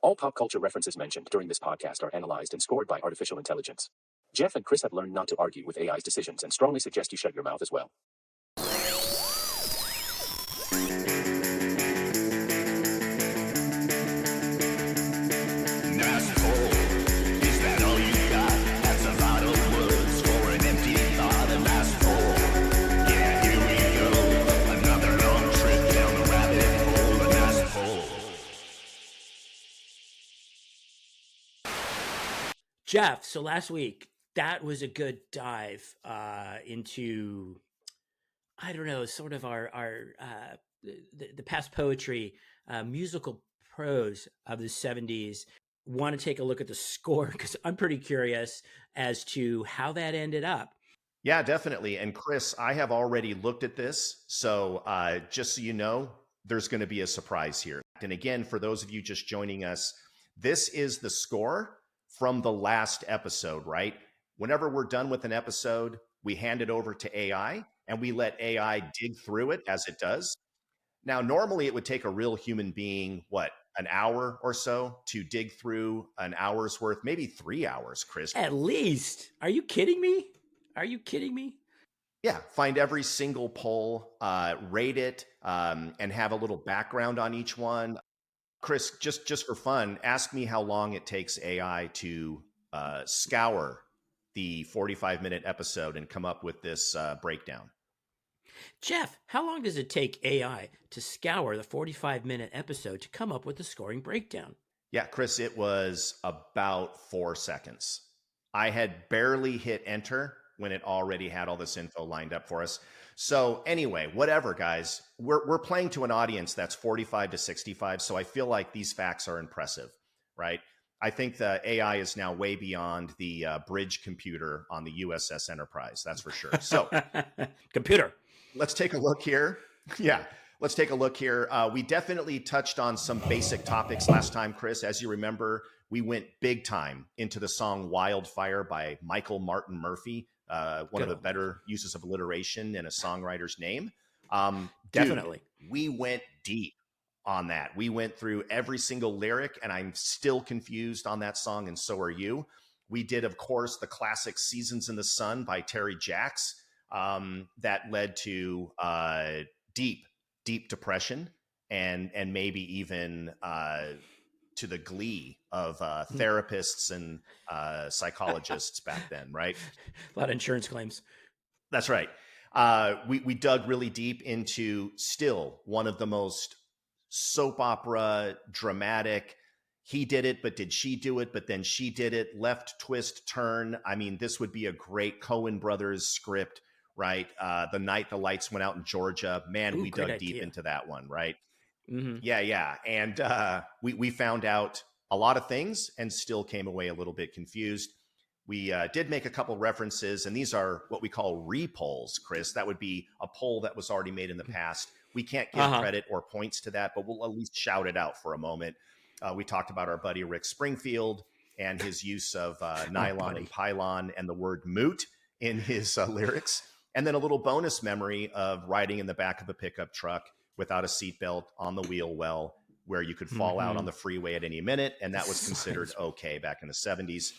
All pop culture references mentioned during this podcast are analyzed and scored by artificial intelligence. Jeff and Chris have learned not to argue with AI's decisions and strongly suggest you shut your mouth as well. Jeff, so last week, that was a good dive into, I don't know, sort of the past poetry, musical prose of the 70s. Want to take a look at the score because I'm pretty curious as to how that ended up. Yeah, definitely. And Chris, I have already looked at this. So just so you know, there's going to be a surprise here. And again, for those of you just joining us, this is the score from the last episode, right? Whenever we're done with an episode, we hand it over to AI and we let AI dig through it as it does. Now, normally it would take a real human being, an hour or so to dig through an hour's worth, maybe 3 hours, Chris. At least. Are you kidding me? Yeah, find every single poll, rate it, and have a little background on each one. Chris, just for fun, ask me how long it takes AI to scour the 45-minute episode and come up with this breakdown. Jeff, how long does it take AI to scour the 45-minute episode to come up with the scoring breakdown? Yeah, Chris, it was about 4 seconds. I had barely hit enter when it already had all this info lined up for us. So anyway, whatever, guys, we're playing to an audience that's 45 to 65. So I feel like these facts are impressive, right? I think the AI is now way beyond the bridge computer on the USS Enterprise. That's for sure. So computer. Let's take a look here. Yeah, let's take a look here. We definitely touched on some basic topics last time, Chris. As you remember, we went big time into the song Wildfire by Michael Martin Murphy. One of the better uses of alliteration in a songwriter's name. Definitely. We went deep on that. We went through every single lyric, and I'm still confused on that song, and so are you. We did, of course, the classic Seasons in the Sun by Terry Jacks that led to deep depression and maybe even to the glee of therapists and psychologists back then, right? A lot of insurance claims. That's right. We dug really deep into still one of the most soap opera dramatic. He did it, but did she do it? But then she did it. Left twist turn. I mean, this would be a great Coen Brothers script, right? The Night the Lights Went Out in Georgia. Man, we dug deep into that one, right? Mm-hmm. Yeah. And we found out a lot of things and still came away a little bit confused. We did make a couple references, and these are what we call repolls, Chris. That would be a poll that was already made in the past. We can't give credit or points to that, but we'll at least shout it out for a moment. We talked about our buddy Rick Springfield and his use of nylon and pylon and the word moot in his lyrics. And then a little bonus memory of riding in the back of a pickup truck without a seatbelt on the wheel well, where you could fall out on the freeway at any minute. And that was considered okay back in the 70s.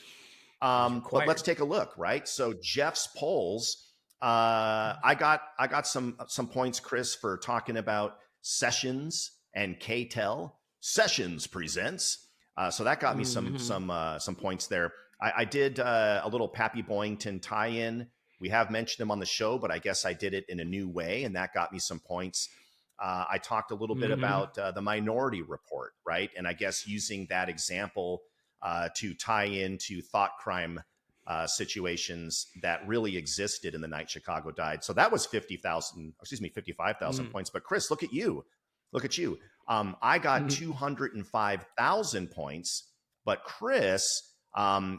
But let's take a look, right? So Jeff's polls, I got some points, Chris, for talking about Sessions and K-Tel. Sessions presents. So that got me some points there. I did a little Pappy Boyington tie-in. We have mentioned him on the show, but I guess I did it in a new way, and that got me some points. I talked a little bit about the Minority Report, right? And I guess using that example to tie into thought crime situations that really existed in the night Chicago died. So that was 55,000 points. But Chris, look at you. I got 205,000 points, but Chris,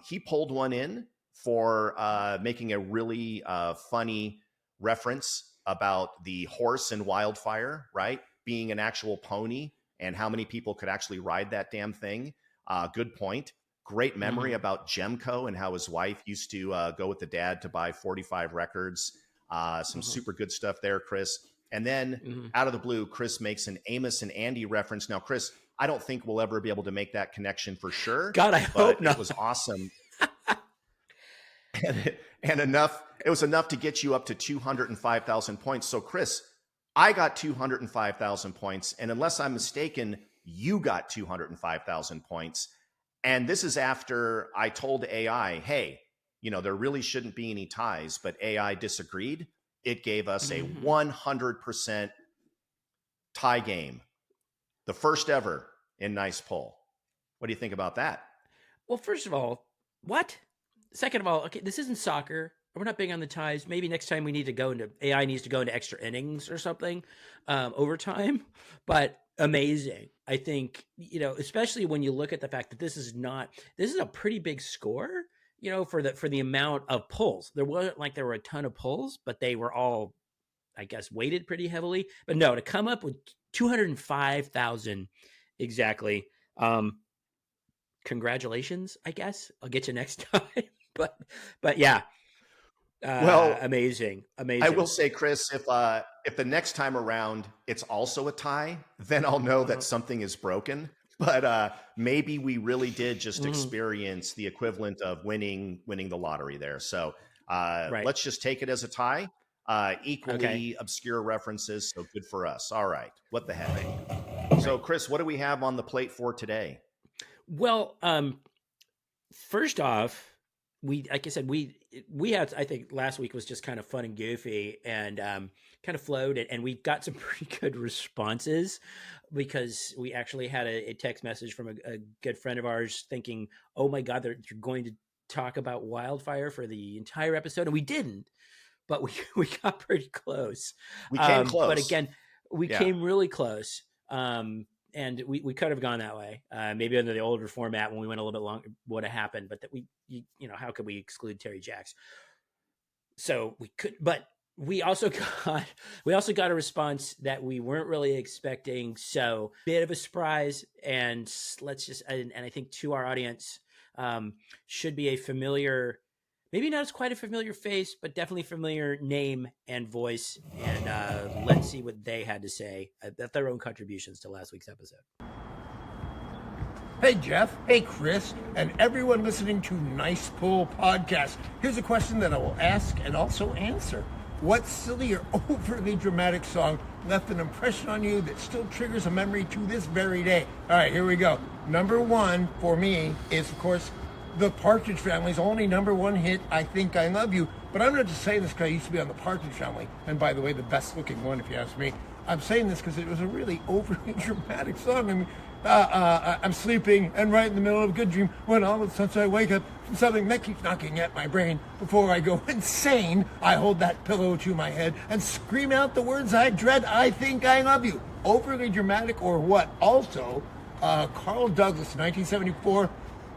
he pulled one in for making a really funny reference about the horse in Wildfire, right? Being an actual pony and how many people could actually ride that damn thing. Good point. Great memory about Jemco and how his wife used to go with the dad to buy 45 records. Some super good stuff there, Chris. And then out of the blue, Chris makes an Amos and Andy reference. Now, Chris, I don't think we'll ever be able to make that connection for sure. God, I hope not. It was awesome. and enough, it was enough to get you up to 205,000 points. So Chris, I got 205,000 points. And unless I'm mistaken, you got 205,000 points. And this is after I told AI, hey, there really shouldn't be any ties, but AI disagreed. It gave us a 100% tie game. The first ever in Nice Poll. What do you think about that? Well, first of all, what? Second of all, okay, this isn't soccer. We're not big on the ties. Maybe next time AI needs to go into extra innings or something, overtime. But amazing. I think, especially when you look at the fact that this is a pretty big score, for the amount of polls. There wasn't like there were a ton of polls, but they were all, I guess, weighted pretty heavily. But no, to come up with 205,000 exactly. Congratulations, I guess. I'll get you next time. But yeah. Well, amazing. I will say, Chris, if the next time around it's also a tie, then I'll know that something is broken. But maybe we really did just experience the equivalent of winning the lottery there. So right. Let's just take it as a tie. Equally obscure references, so good for us. All right, what the heck? So, Chris, what do we have on the plate for today? Well, first off, like I said, we had, I think last week was just kind of fun and goofy and kind of flowed, and we got some pretty good responses because we actually had a text message from a good friend of ours thinking, oh my God, they're going to talk about wildfire for the entire episode, and we didn't. But we got pretty close. We came close. But again, we came really close. And we could have gone that way. Maybe under the older format when we went a little bit longer would have happened. But that how could we exclude Terry Jacks? So we could, but we also got a response that we weren't really expecting. So bit of a surprise. And and I think to our audience should be a familiar, maybe not as quite a familiar face, but definitely familiar name and voice. And let's see what they had to say at their own contributions to last week's episode. Hey, Jeff. Hey, Chris. And everyone listening to Nice Poll Podcast. Here's a question that I will ask and also answer. What silly or overly dramatic song left an impression on you that still triggers a memory to this very day? All right, here we go. Number one for me is, of course, the Partridge Family's only number one hit, I Think I Love You. But I'm not just saying this because I used to be on the Partridge Family, and by the way, the best looking one if you ask me. I'm saying this because it was a really overly dramatic song. I mean, I'm sleeping and right in the middle of a good dream when all of a sudden I wake up from something that keeps knocking at my brain. Before I go insane, I hold that pillow to my head and scream out the words I dread, I think I love you. Overly dramatic or what? Also, Carl Douglas, 1974,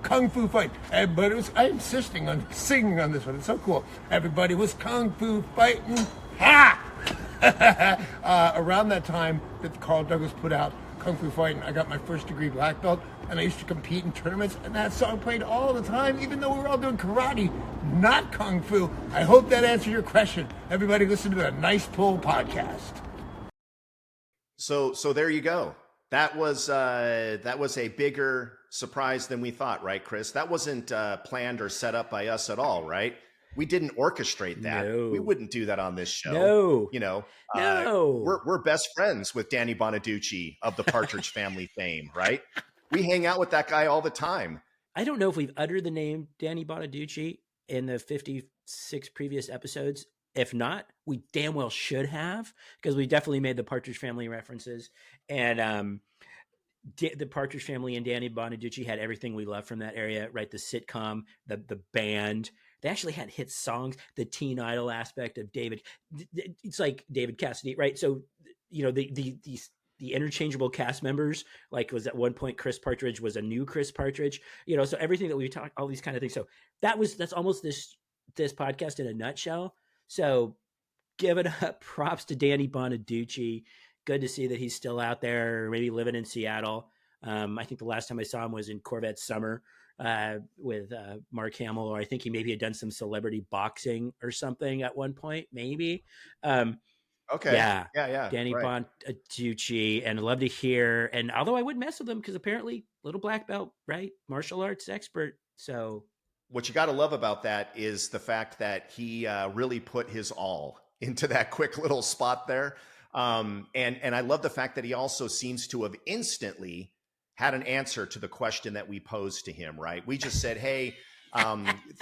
Kung Fu Fight. Everybody was, I'm insisting on singing on this one. It's so cool. Everybody was Kung Fu fighting. Ha! Around that time that Carl Douglas put out Kung Fu Fighting, I got my first degree black belt, and I used to compete in tournaments, and that song played all the time, even though we were all doing karate, not Kung Fu. I hope that answered your question. Everybody listen to the Nice Poll Podcast. So there you go. That was a bigger surprise than we thought, right, Chris? That wasn't planned or set up by us at all, right? We didn't orchestrate that. No. We wouldn't do that on this show. No. No. We're best friends with Danny Bonaduce of the Partridge Family fame, right? We hang out with that guy all the time. I don't know if we've uttered the name Danny Bonaduce in the 56 previous episodes. If not, we damn well should have, because we definitely made the Partridge Family references. And the Partridge Family and Danny Bonaduce had everything we love from that area, right? The sitcom, the band. They actually had hit songs, the teen idol aspect of David. It's like David Cassidy, right? So, the interchangeable cast members, like was at one point Chris Partridge was a new Chris Partridge, so everything that we talked, all these kind of things. So that's almost this podcast in a nutshell. So give it up. Props to Danny Bonaduce. Good to see that he's still out there, maybe living in Seattle. I think the last time I saw him was in Corvette Summer with Mark Hamill, or I think he maybe had done some celebrity boxing or something at one point, maybe. Okay. Yeah, Yeah. Danny Right. Bonaduce, and I'd love to hear. And although I would mess with him because apparently little black belt, right, martial arts expert. So What you got to love about that is the fact that he really put his all into that quick little spot there. And I love the fact that he also seems to have instantly had an answer to the question that we posed to him, right? We just said, hey,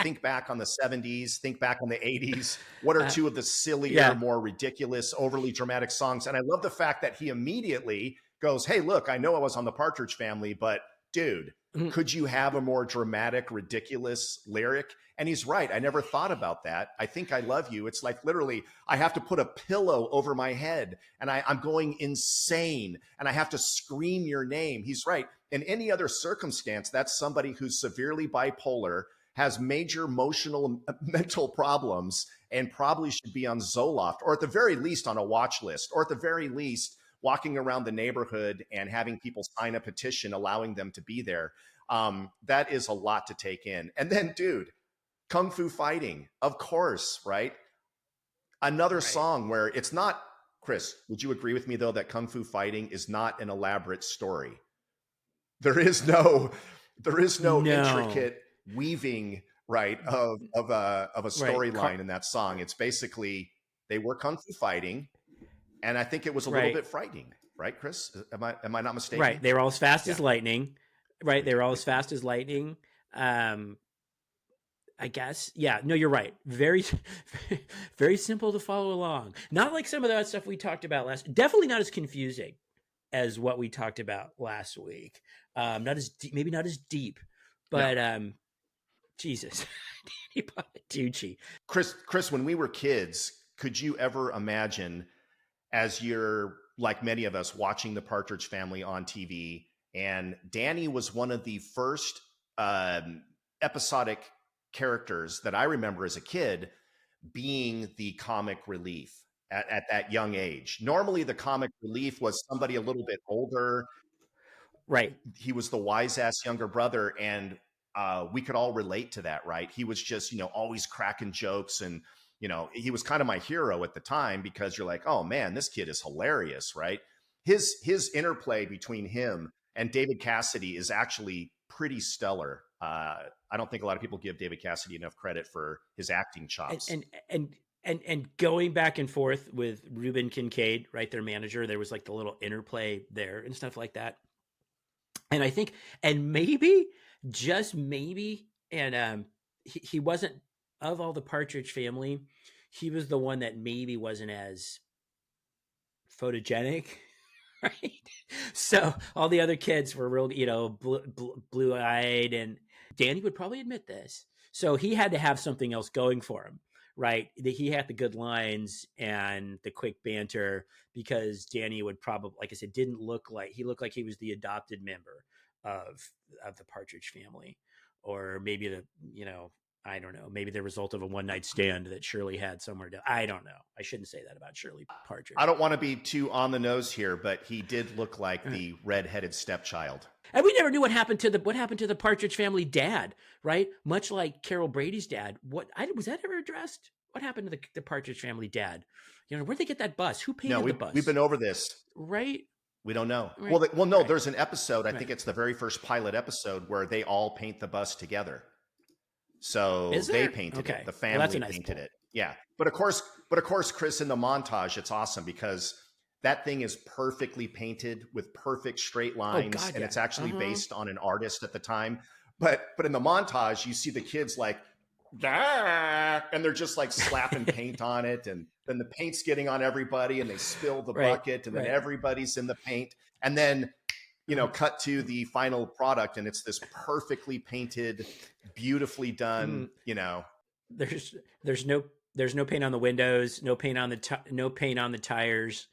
think back on the 70s, think back on the 80s. What are two of the sillier, yeah, more ridiculous, overly dramatic songs? And I love the fact that he immediately goes, hey, look, I know I was on the Partridge Family, but dude, Mhm. could you have a more dramatic, ridiculous lyric? And he's right. I never thought about that. I think I love you. It's like literally, I have to put a pillow over my head and I'm going insane and I have to scream your name. He's right. In any other circumstance, that's somebody who's severely bipolar, has major emotional mental problems, and probably should be on Zoloft, or at the very least on a watch list, or at the very least walking around the neighborhood and having people sign a petition allowing them to be there. That is a lot to take in. And then, dude, Kung Fu Fighting, of course, right? Another right. song where it's not, Chris, would you agree with me though that Kung Fu Fighting is not an elaborate story? There is no No, intricate weaving, right, of a right, storyline in that song. It's basically they were kung fu fighting, and I think it was a little right, bit frightening, right, Chris? Am I not mistaken? right. They were all as fast Yeah. as lightning, right? They were all as fast as lightning. Um, I guess. Yeah, no, you're right. Very, very simple to follow along. Not like some of that stuff we talked about last. Definitely not as confusing as what we talked about last week. Not as deep, maybe not as deep, No. but Jesus, Danny Bonaduce. Chris, when we were kids, could you ever imagine, as you're like many of us watching the Partridge Family on TV, and Danny was one of the first episodic characters that I remember as a kid being the comic relief at that young age. Normally, the comic relief was somebody a little bit older. Right. He was the wise ass younger brother, and we could all relate to that, right? He was just, always cracking jokes, and he was kind of my hero at the time because you're like, oh man, this kid is hilarious, right? His interplay between him and David Cassidy is actually pretty stellar. I don't think a lot of people give David Cassidy enough credit for his acting and chops. and going back and forth with Ruben Kincaid, right, their manager, there was like the little interplay there and stuff like that. And I think, and maybe, just maybe, and he wasn't, of all the Partridge Family, he was the one that maybe wasn't as photogenic, right? So all the other kids were real, blue eyed, and Danny would probably admit this. So he had to have something else going for him, right? He had the good lines and the quick banter because Danny would probably, like I said, he looked like he was the adopted member of the Partridge Family, or maybe I don't know, maybe the result of a one night stand that Shirley had somewhere. I don't know. I shouldn't say that about Shirley Partridge. I don't want to be too on the nose here, but he did look like the redheaded stepchild. And we never knew what happened to the Partridge Family dad, right? Much like Carol Brady's dad. Was that ever addressed? What happened to the Partridge Family dad? Where'd they get that bus? Who painted the bus? We've been over this, right? We don't know. Right. Well, no. Right. There's an episode. I think it's the very first pilot episode where they all paint the bus together. So they painted it. The family painted it. Yeah. But of course, Chris, in the montage, it's awesome because that thing is perfectly painted with perfect straight lines, and it's actually based on an artist at the time. But in the montage, you see the kids like, and they're just like slapping paint on it, and then the paint's getting on everybody, and they spill the bucket, and then everybody's in the paint, and then cut to the final product, and it's this perfectly painted, beautifully done. There's no paint on the windows, no paint on the tires.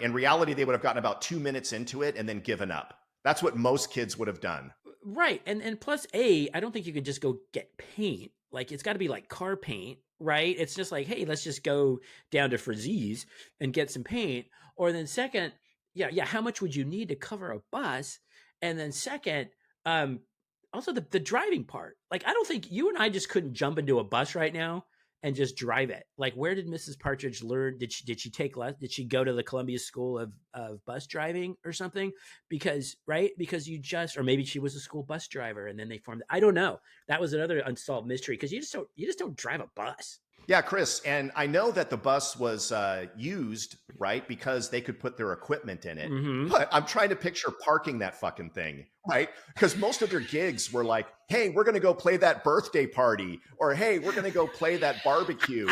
In reality, they would have gotten about 2 minutes into it and then given up. That's what most kids would have done. Right. And plus, I don't think you could just go get paint. Like, it's got to be like car paint, right? It's just like, hey, let's just go down to Frazie's and get some paint. Or then second, how much would you need to cover a bus? And then second, also the driving part. Like, I don't think you and I just couldn't jump into a bus right now and just drive it. Like, where did Mrs. Partridge learn? Did she take less? Did she go to the Columbia School of Bus Driving or something? Because you just, or maybe she was a school bus driver and then they formed. I don't know. That was another unsolved mystery, because you just don't drive a bus. Yeah, Chris, and I know that the bus was used, right, because they could put their equipment in it. Mm-hmm. But I'm trying to picture parking that fucking thing, right? Because most of their gigs were like, hey, we're going to go play that birthday party, or hey, we're going to go play that barbecue.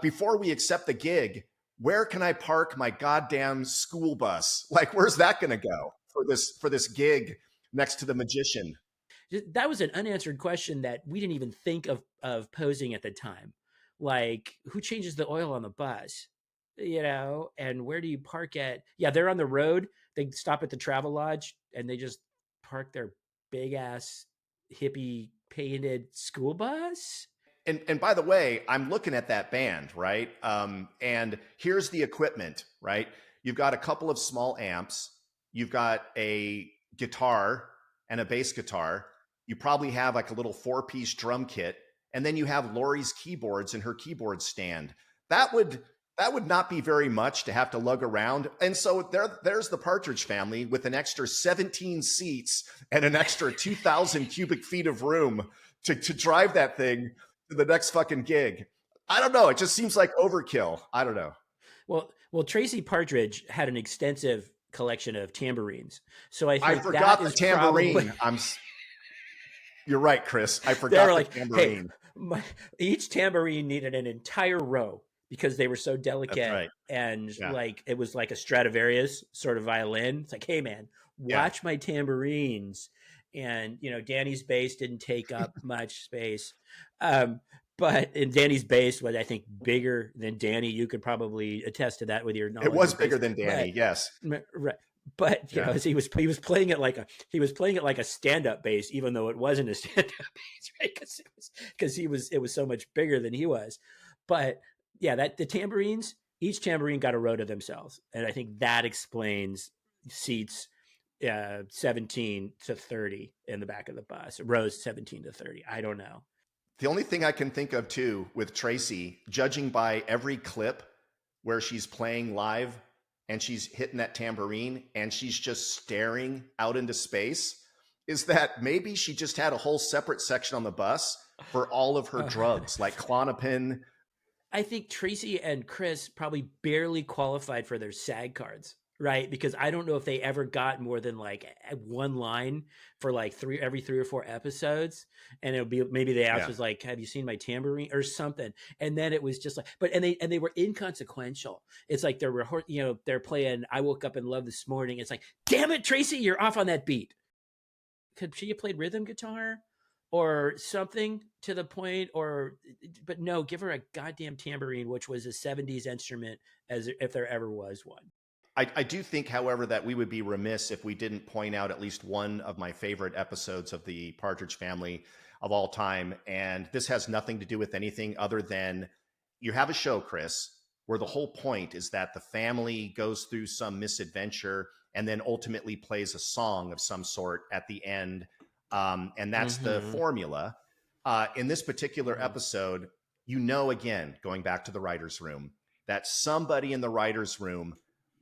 Before we accept the gig, where can I park my goddamn school bus? Like, where's that going to go for this gig next to the magician? That was an unanswered question that we didn't even think of posing at the time. Like, who changes the oil on the bus? And where do you park at? Yeah, they're on the road. They stop at the Travel Lodge and they just park their big ass hippie painted school bus. And by the way, I'm looking at that band, right? And here's the equipment, right? You've got a couple of small amps. You've got a guitar and a bass guitar. You probably have like a little 4-piece drum kit, and then you have Lori's keyboards and her keyboard stand. That would not be very much to have to lug around. And so there's the Partridge Family with an extra 17 seats and an extra 2,000 cubic feet of room to drive that thing to the next fucking gig. I don't know. It just seems like overkill. I don't know. Well, Tracy Partridge had an extensive collection of tambourines. So I forgot the tambourine. You're right, Chris. I forgot the tambourine. Hey, each tambourine needed an entire row because they were so delicate. That's right. And like, it was like a Stradivarius sort of violin. It's like, hey man, watch my tambourines. And, Danny's bass didn't take up much space. But in Danny's bass was, I think, bigger than Danny. You could probably attest to that with your knowledge. It was bigger than Danny, yes. Right. But he was playing it like a stand-up bass, even though it wasn't a stand-up bass, right? Because it was so much bigger than he was. But that the tambourines, each tambourine got a row to themselves, and I think that explains seats 17 to 30 in the back of the bus, rows 17 to 30. I don't know. The only thing I can think of too with Tracy, judging by every clip where she's playing live and she's hitting that tambourine and she's just staring out into space, is that maybe she just had a whole separate section on the bus for all of her drugs, like Klonopin. I think Tracy and Chris probably barely qualified for their SAG cards, right? Because I don't know if they ever got more than like one line for like every 3 or 4 episodes. And it'll be, maybe the ask was like, have you seen my tambourine or something? And then it was just like, and they were inconsequential. It's like they're playing I Woke Up in Love This Morning. It's like, damn it, Tracy, you're off on that beat. Could she have played rhythm guitar or something to the point, but no, give her a goddamn tambourine, which was a 70s instrument, as if there ever was one. I do think, however, that we would be remiss if we didn't point out at least one of my favorite episodes of the Partridge Family of all time. And this has nothing to do with anything other than you have a show, Chris, where the whole point is that the family goes through some misadventure and then ultimately plays a song of some sort at the end. And that's the formula. In this particular episode, again, going back to the writer's room, that somebody in the writer's room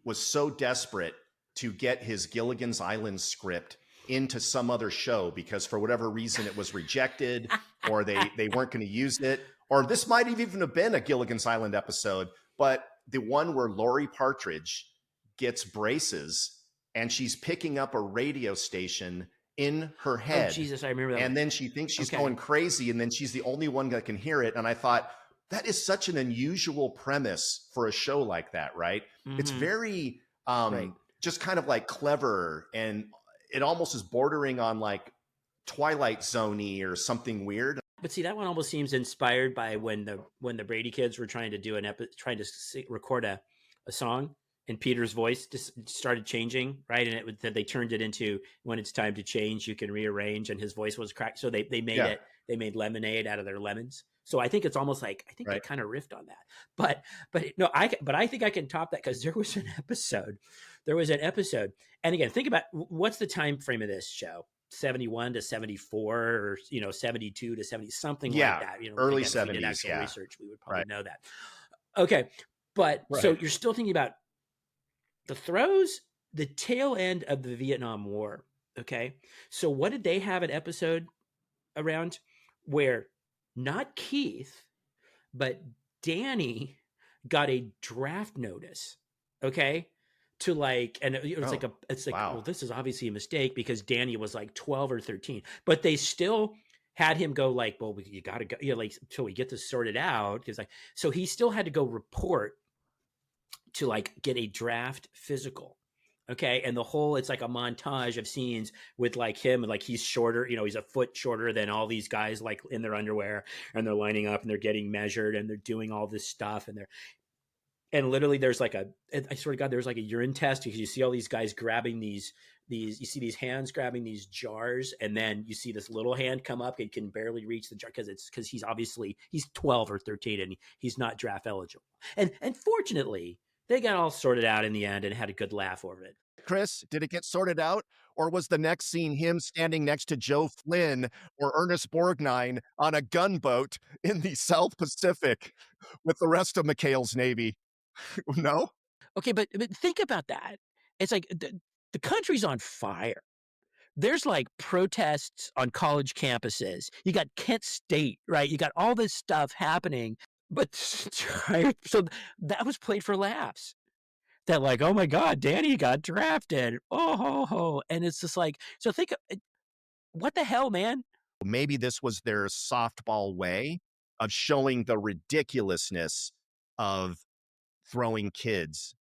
was so desperate to get his Gilligan's Island script into some other show because for whatever reason it was rejected or they weren't going to use it. Or this might even have been a Gilligan's Island episode, but the one where Lori Partridge gets braces and she's picking up a radio station in her head. Oh, Jesus, I remember that. And then she thinks she's going crazy and then she's the only one that can hear it. And I thought, that is such an unusual premise for a show like that, right? It's very just kind of like clever, and it almost is bordering on like Twilight Zone-y or something weird. But see, that one almost seems inspired by when the Brady kids were trying to do record a song, and Peter's voice just started changing, right? And they turned it into, when it's time to change, you can rearrange, and his voice was cracked. So they made they made lemonade out of their lemons. So I think it's almost like, I think they kind of riffed on that, but I think I can top that, because there was an episode, and again, think about what's the time frame of this show. 71 to 74 or 72 to 70, something Yeah, like that. early again, if we did 70s, actual yeah. research, we would probably Right. know that. Okay, but so Right. you're still thinking about the throws, the tail end of the Vietnam War. Okay, so what did they have an episode around where not Keith, but Danny got a draft notice, okay, to and it was Oh, well, wow. this is obviously a mistake because Danny was like 12 or 13, but they still had him go well, you gotta go, until we get this sorted out, because so he still had to go report to get a draft physical. Okay, and the whole, it's like a montage of scenes with him, he's shorter, he's a foot shorter than all these guys, in their underwear, and they're lining up and they're getting measured and they're doing all this stuff, and literally there's I swear to God, there's a urine test, because you see all these guys grabbing these you see these hands grabbing these jars, and then you see this little hand come up and can barely reach the jar because he's 12 or 13 and he's not draft eligible, and fortunately they got all sorted out in the end and had a good laugh over it. Chris, did it get sorted out? Or was the next scene him standing next to Joe Flynn or Ernest Borgnine on a gunboat in the South Pacific with the rest of McHale's Navy? No? Okay, but think about that. It's the country's on fire. There's protests on college campuses. You got Kent State, right? You got all this stuff happening, but so that was played for laughs. That oh my God, Danny got drafted. Oh ho ho. And it's just so think, what the hell, man? Maybe this was their softball way of showing the ridiculousness of throwing kids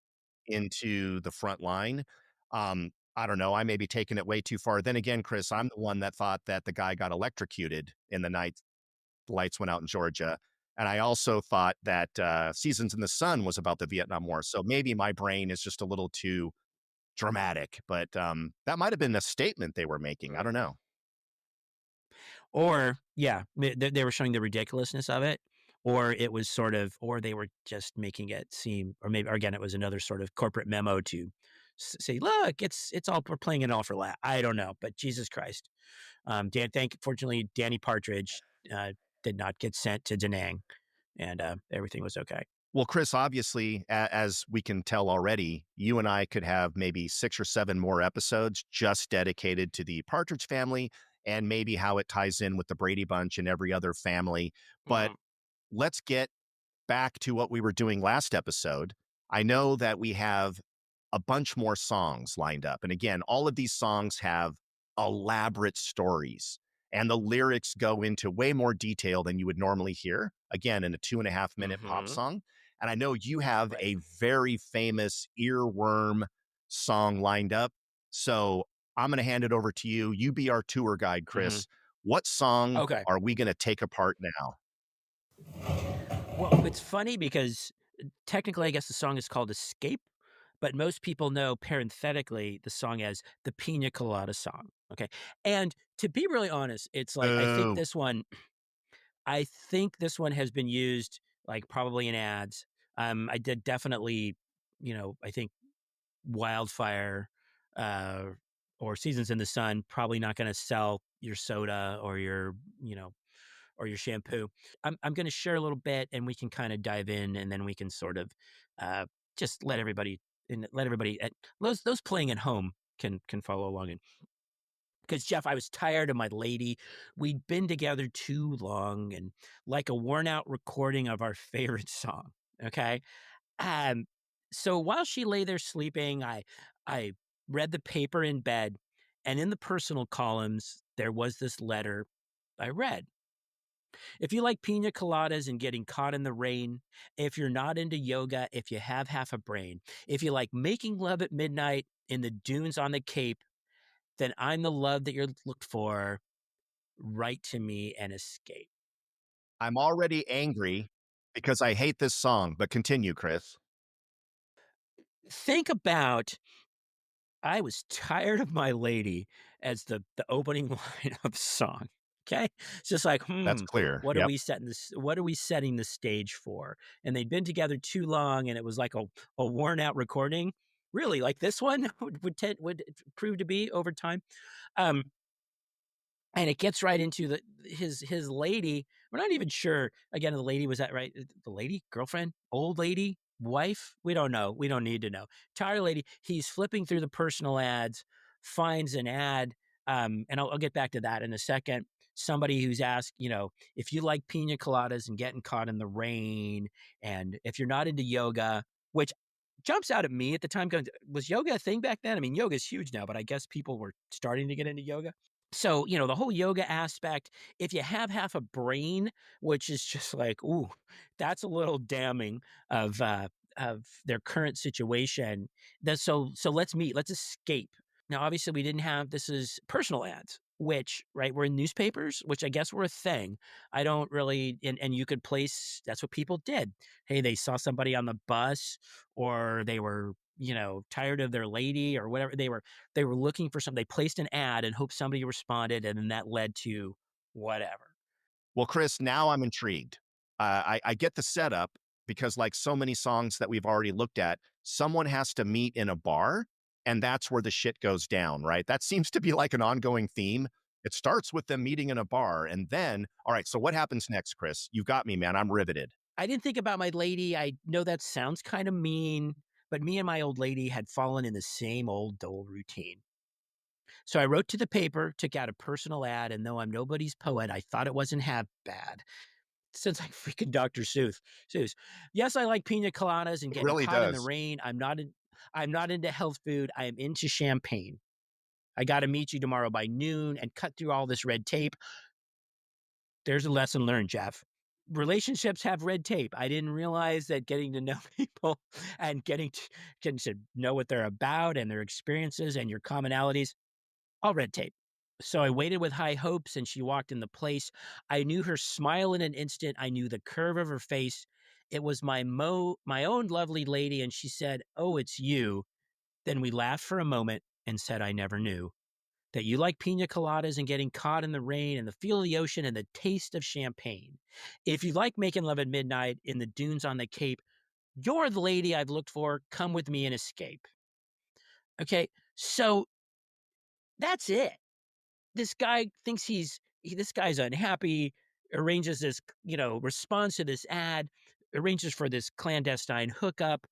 into the front line. I don't know. I may be taking it way too far. Then again, Chris, I'm the one that thought that the guy got electrocuted in the night the lights went out in Georgia. And I also thought that Seasons in the Sun was about the Vietnam War. So maybe my brain is just a little too dramatic, but that might have been a statement they were making. I don't know. Or yeah, they were showing the ridiculousness of it, or it was or they were just making it seem, or maybe, or again, it was another sort of corporate memo to say, look, it's all, we're playing it all for laugh. I don't know, but Jesus Christ. Fortunately, Danny Partridge did not get sent to Da Nang, and everything was okay. Well, Chris, obviously, as we can tell already, you and I could have maybe 6 or 7 more episodes just dedicated to the Partridge family and maybe how it ties in with the Brady Bunch and every other family. But let's get back to what we were doing last episode. I know that we have a bunch more songs lined up. And again, all of these songs have elaborate stories, and the lyrics go into way more detail than you would normally hear, again, in a 2.5-minute pop song. And I know you have a very famous earworm song lined up. So I'm going to hand it over to you. You be our tour guide, Chris. What song are we going to take apart now? Well, it's funny because technically, I guess the song is called Escape, but most people know parenthetically the song as the Piña Colada Song. Okay. And to be really honest, it's I think this one has been used probably in ads. I did definitely, I think Wildfire or Seasons in the Sun probably not going to sell your soda or your, or your shampoo. I'm going to share a little bit, and we can kind of dive in, and then we can sort of just let everybody those playing at home can follow along. And because Jeff, I was tired of my lady. We'd been together too long, and like a worn out recording of our favorite song. Okay. So while she lay there sleeping, I read the paper in bed, and in the personal columns, there was this letter I read. If you like pina coladas and getting caught in the rain, if you're not into yoga, if you have half a brain, if you like making love at midnight in the dunes on the Cape, then I'm the love that you're looked for. Write to me and escape. I'm already angry because I hate this song, but continue, Chris. Think about, I was tired of my lady as the opening line of the song. Okay. It's just That's clear. What are we setting the stage for? And they'd been together too long, and it was like a worn out recording. Really, like this one would prove to be over time. And it gets right into his lady. We're not even sure. Again, the lady, was that right? The lady, girlfriend, old lady, wife. We don't know. We don't need to know. Tired lady. He's flipping through the personal ads, finds an ad, and I'll get back to that in a second. Somebody who's asked, if you like pina coladas and getting caught in the rain, and if you're not into yoga, which jumps out at me at the time. Was yoga a thing back then? I mean, yoga is huge now, but I guess people were starting to get into yoga. So, the whole yoga aspect, if you have half a brain, which is just like, ooh, that's a little damning of their current situation. So let's meet, let's escape. Now, obviously, we didn't have, this is personal ads, which, right, we're in newspapers, which I guess were a thing. I don't really, and you could place, that's what people did. Hey, they saw somebody on the bus, or they were, tired of their lady or whatever. They were looking for something. They placed an ad and hoped somebody responded, and then that led to whatever. Well, Chris, now I'm intrigued. I get the setup because, like so many songs that we've already looked at, someone has to meet in a bar, and that's where the shit goes down, right? That seems to be like an ongoing theme. It starts with them meeting in a bar, and then, all right, so what happens next, Chris? You got me, man. I'm riveted. I didn't think about my lady. I know that sounds kind of mean, but me and my old lady had fallen in the same old dull routine. So I wrote to the paper, took out a personal ad, and though I'm nobody's poet, I thought it wasn't half bad. Sounds like freaking Dr. Seuss. Yes, I like pina coladas and It getting really caught in the does. rain. I'm not into health food. I am into champagne. I got to meet you tomorrow by noon and cut through all this red tape. There's a lesson learned, Jeff. Relationships have red tape. I didn't realize that getting to know people and getting to know what they're about and their experiences and your commonalities, all red tape. So I waited with high hopes, and she walked in the place. I knew her smile in an instant. I knew the curve of her face. It was my own lovely lady, and she said, "Oh, it's you." Then we laughed for a moment and said, "I never knew that you like pina coladas and getting caught in the rain and the feel of the ocean and the taste of champagne. If you like making love at midnight in the dunes on the Cape, you're the lady I've looked for. Come with me and escape." Okay, so that's it. This guy thinks this guy's unhappy, arranges this, responds to this ad, arranges for this clandestine hookup,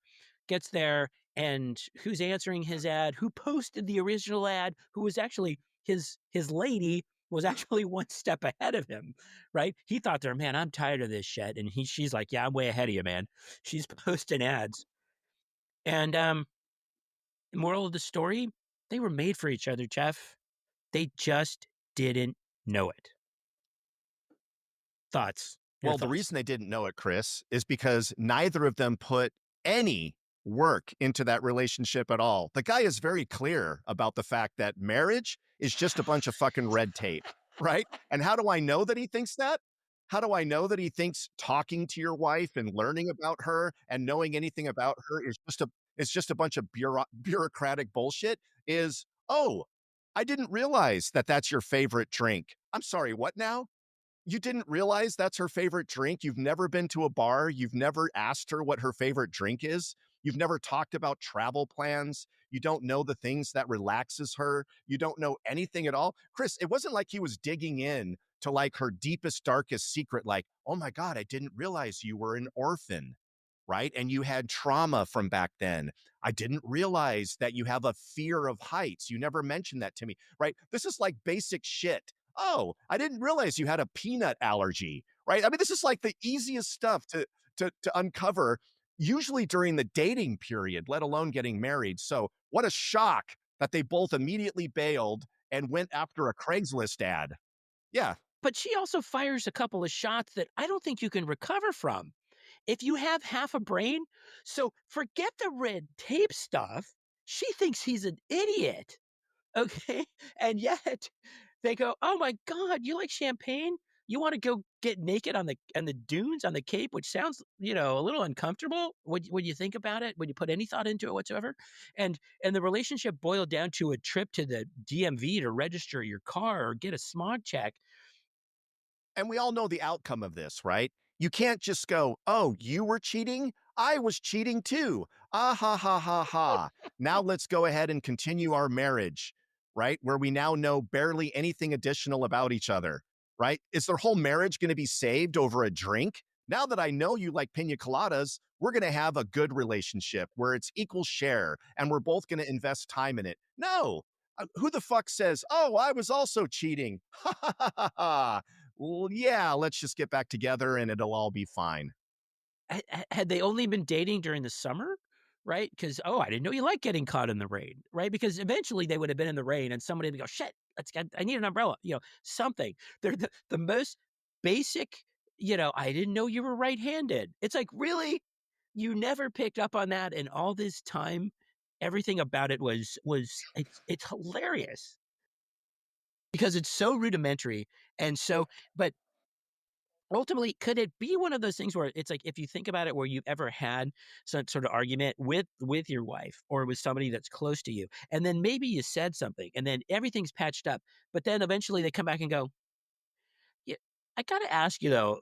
gets there, and who's answering his ad, who posted the original ad, who was actually his lady, was actually one step ahead of him, right? He thought there, man, I'm tired of this shit. And she's like, yeah, I'm way ahead of you, man. She's posting ads. And moral of the story, they were made for each other, Jeff. They just didn't know it. Thoughts? Well, the reason they didn't know it, Chris, is because neither of them put any work into that relationship at all. The guy is very clear about the fact that marriage is just a bunch of fucking red tape, right? And how do I know that he thinks that? How do I know that he thinks talking to your wife and learning about her and knowing anything about her is just a bunch of bureaucratic bullshit? I didn't realize that that's your favorite drink. I'm sorry, what now? You didn't realize that's her favorite drink? You've never been to a bar. You've never asked her what her favorite drink is. You've never talked about travel plans. You don't know the things that relaxes her. You don't know anything at all. Chris, it wasn't like he was digging in to like her deepest, darkest secret, like, oh my God, I didn't realize you were an orphan, right? And you had trauma from back then. I didn't realize that you have a fear of heights. You never mentioned that to me, right? This is like basic shit. Oh, I didn't realize you had a peanut allergy, right? I mean, this is like the easiest stuff to uncover, usually during the dating period, let alone getting married. So what a shock that they both immediately bailed and went after a Craigslist ad. Yeah. But she also fires a couple of shots that I don't think you can recover from. If you have half a brain, so forget the red tape stuff. She thinks he's an idiot. Okay. And yet they go, "Oh my God, you like champagne? You want to go get naked on the dunes on the Cape," which sounds, a little uncomfortable when you think about it, when you put any thought into it whatsoever. And the relationship boiled down to a trip to the DMV to register your car or get a smog check. And we all know the outcome of this, right? You can't just go, "Oh, you were cheating? I was cheating too. Ah, ha, ha, ha, ha. Now let's go ahead and continue our marriage." right? Where we now know barely anything additional about each other, right? Is their whole marriage going to be saved over a drink? Now that I know you like pina coladas, we're going to have a good relationship where it's equal share and we're both going to invest time in it. No. Who the fuck says, oh, I was also cheating? Ha ha ha ha ha. Well, yeah, let's just get back together and it'll all be fine. Had they only been dating during the summer, right? Because oh, I didn't know you like getting caught in the rain, right? Because eventually they would have been in the rain, and somebody would go, "Shit, let's get. I need an umbrella." Something. They're the most basic. I didn't know you were right-handed. It's like, really, you never picked up on that, and all this time, everything about it was it's hilarious because it's so rudimentary and so, but ultimately, could it be one of those things where it's like, if you think about it, where you've ever had some sort of argument with your wife or with somebody that's close to you, and then maybe you said something, and then everything's patched up, but then eventually they come back and go, "Yeah, I gotta ask you though,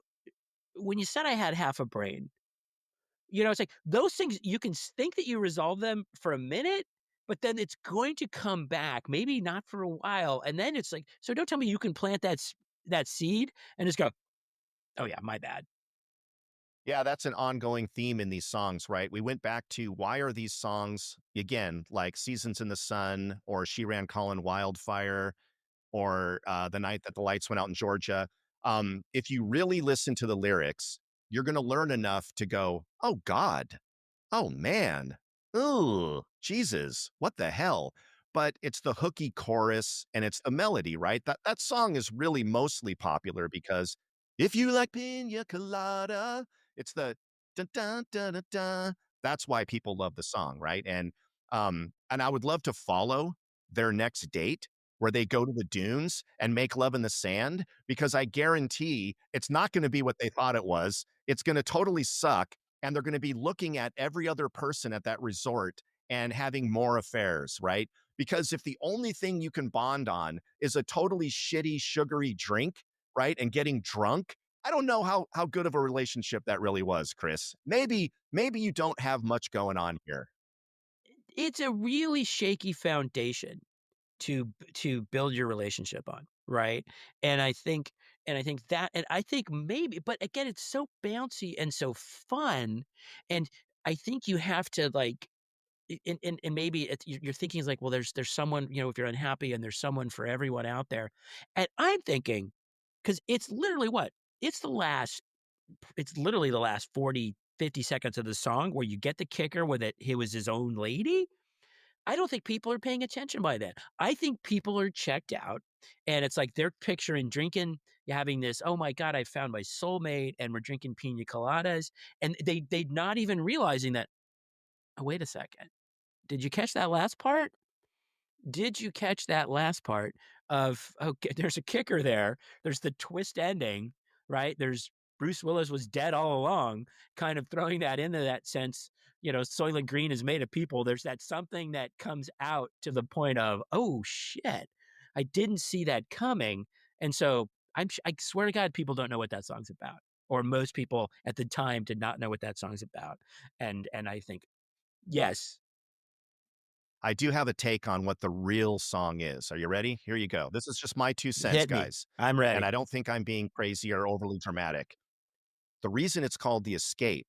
when you said I had half a brain, it's like those things you can think that you resolve them for a minute, but then it's going to come back, maybe not for a while, and then it's like, so don't tell me you can plant that seed and just go, oh yeah, my bad." Yeah, that's an ongoing theme in these songs, right? We went back to why are these songs, again, like Seasons in the Sun or She Ran Calling Wildfire or The Night That the Lights Went Out in Georgia. If you really listen to the lyrics, you're going to learn enough to go, oh God, oh man, ooh, Jesus, what the hell? But it's the hooky chorus and it's the melody, right? That song is really mostly popular because if you like pina colada, it's the dun dun dun dun dun. That's why people love the song, right? And I would love to follow their next date where they go to the dunes and make love in the sand because I guarantee it's not going to be what they thought it was. It's going to totally suck and they're going to be looking at every other person at that resort and having more affairs, right? Because if the only thing you can bond on is a totally shitty, sugary drink, right, and getting drunk, I don't know how good of a relationship that really was, Chris. Maybe you don't have much going on here. It's a really shaky foundation to build your relationship on, right? And I think maybe, but again, it's so bouncy and so fun, and I think you have to like, and maybe you're thinking is like, well, there's someone, if you're unhappy, and there's someone for everyone out there, and I'm thinking, because it's literally what it's literally the last 40-50 seconds of the song where you get the kicker with it was his own lady. I don't think people are paying attention by then. I think people are checked out, and it's like they're picturing drinking, having this, "Oh my god, I found my soulmate," and we're drinking piña coladas, and they not even realizing that, "Oh, wait a second. Did you catch that last part? Did you catch that last part of, okay, there's a kicker there. There's the twist ending, right? There's Bruce Willis was dead all along, kind of throwing that into that sense. Soylent Green is made of people. There's that something that comes out to the point of, oh shit, I didn't see that coming. And so I swear to God, people don't know what that song's about. Or most people at the time did not know what that song's about. And I think, yes, I do have a take on what the real song is. Are you ready? Here you go. This is just my 2 cents, hit me. guys. I'm ready. And I don't think I'm being crazy or overly dramatic. The reason it's called The Escape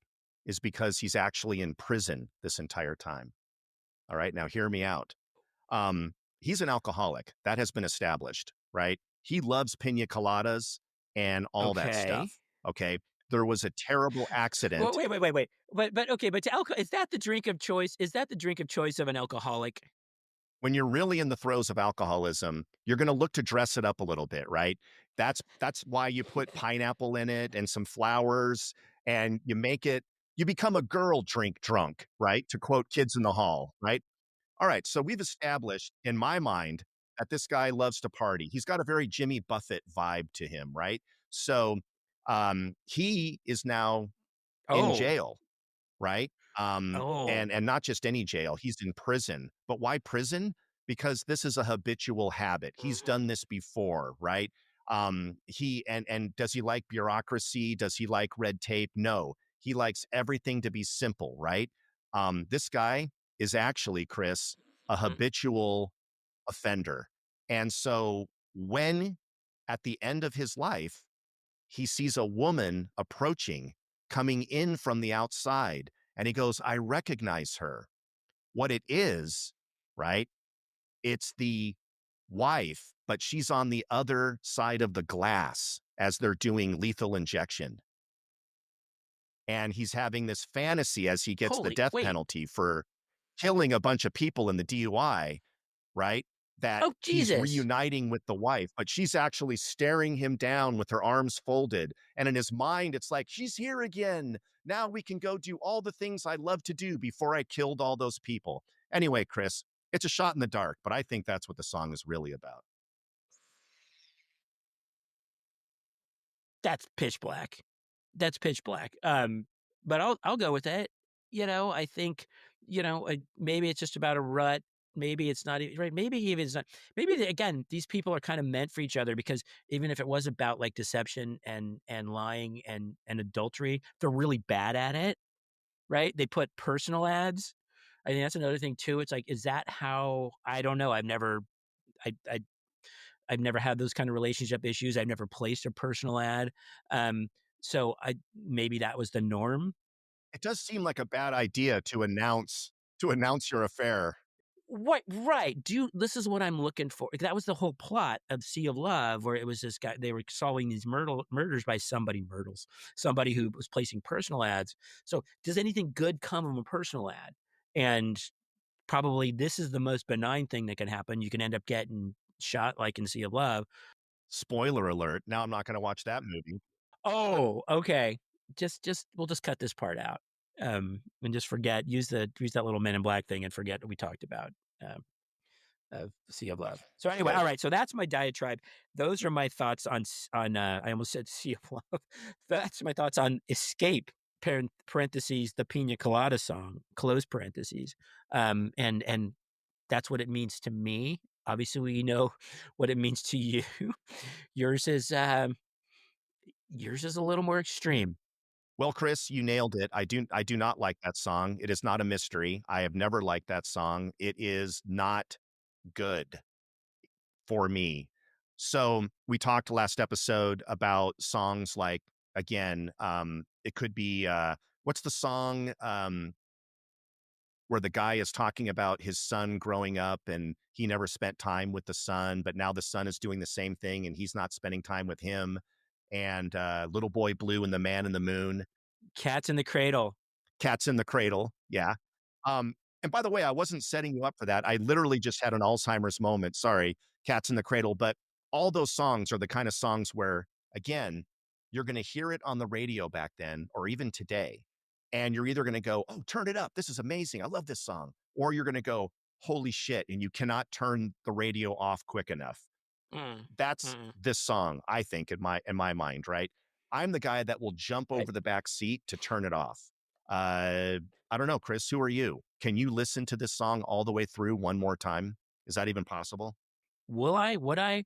is because he's actually in prison this entire time. All right. Now, hear me out. He's an alcoholic. That has been established, right? He loves pina coladas and all that stuff. Okay. There was a terrible accident. Well, wait. But okay, but is that the drink of choice? Is that the drink of choice of an alcoholic? When you're really in the throes of alcoholism, you're going to look to dress it up a little bit, right? That's why you put pineapple in it and some flowers and you become a girl drink drunk, right? To quote Kids in the Hall, right? All right. So we've established in my mind that this guy loves to party. He's got a very Jimmy Buffett vibe to him, right? So he is now in jail, right? And not just any jail. He's in prison. But why prison? Because this is a habitual habit. He's done this before, right? And does he like bureaucracy? Does he like red tape? No. He likes everything to be simple, right? This guy is actually, Chris, a habitual offender. And so when at the end of his life, he sees a woman approaching, coming in from the outside, and he goes, I recognize her. What it is, right? It's the wife, but she's on the other side of the glass as they're doing lethal injection. And he's having this fantasy as he gets the death penalty for killing a bunch of people in the DUI, right? That Oh, he's Jesus. reuniting with the wife, but she's actually staring him down with her arms folded. And in his mind, it's like, she's here again. Now we can go do all the things I love to do before I killed all those people. Anyway, Chris, it's a shot in the dark, but I think that's what the song is really about. That's pitch black. That's pitch black. But I'll go with it. I think, maybe it's just about a rut. Maybe it's not right. Maybe even it's not. Maybe again, these people are kind of meant for each other, because even if it was about like deception and lying and adultery, they're really bad at it, right? They put personal ads. I think that's another thing too. It's like, is that how? I don't know. I've never had those kind of relationship issues. I've never placed a personal ad. So maybe that was the norm. It does seem like a bad idea to announce your affair. Right. This is what I'm looking for. That was the whole plot of Sea of Love, where it was this guy, they were solving these murders by somebody who was placing personal ads. So does anything good come from a personal ad? And probably this is the most benign thing that can happen. You can end up getting shot like in Sea of Love. Spoiler alert. Now I'm not going to watch that movie. Oh, okay. We'll just cut this part out. And just use that little Men in Black thing and forget what we talked about. Sea of Love. So anyway, all right. So that's my diatribe. Those are my thoughts on I almost said Sea of Love. That's my thoughts on Escape, parentheses, the Piña Colada Song, close parentheses. And that's what it means to me. Obviously, we know what it means to you. Yours is a little more extreme. Well, Chris, you nailed it. I do not like that song. It is not a mystery. I have never liked that song. It is not good for me. So we talked last episode about songs like, again, it could be, what's the song where the guy is talking about his son growing up and he never spent time with the son, but now the son is doing the same thing and he's not spending time with him. And Little Boy Blue and the Man in the Moon. Cats in the Cradle. Cats in the Cradle. Yeah. And by the way, I wasn't setting you up for that. I literally just had an Alzheimer's moment. Sorry, Cats in the Cradle. But all those songs are the kind of songs where, again, you're going to hear it on the radio back then or even today. And you're either going to go, oh, turn it up. This is amazing. I love this song. Or you're going to go, holy shit. And you cannot turn the radio off quick enough. That's this song, I think, in my mind, right? I'm the guy that will jump over the back seat to turn it off. I don't know, Chris, who are you? Can you listen to this song all the way through one more time? Is that even possible? Will I? Would I?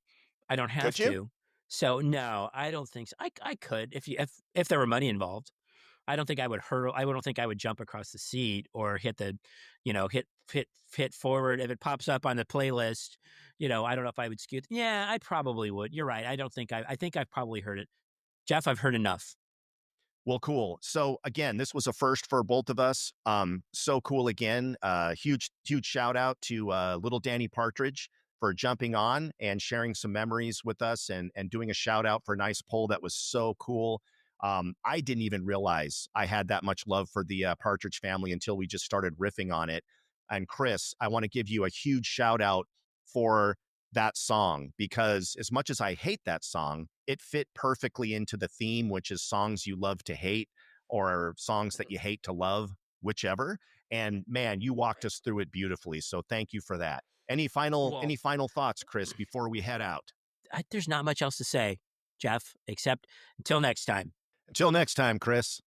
I don't have to. So no, I don't think so. I could if there were money involved. I don't think I would hurl. I don't think I would jump across the seat or hit the, hit forward. If it pops up on the playlist, I don't know if I would scoot. Yeah, I probably would. You're right. I think I've probably heard it. Jeff, I've heard enough. Well, cool. So again, this was a first for both of us. So cool again. Huge shout out to little Danny Partridge for jumping on and sharing some memories with us and doing a shout out for a nice poll that was so cool. I didn't even realize I had that much love for the Partridge Family until we just started riffing on it. And Chris, I want to give you a huge shout out for that song, because as much as I hate that song, it fit perfectly into the theme, which is songs you love to hate or songs that you hate to love, whichever. And man, you walked us through it beautifully. So thank you for that. Any final thoughts, Chris, before we head out? There's not much else to say, Jeff, except until next time. Until next time, Chris.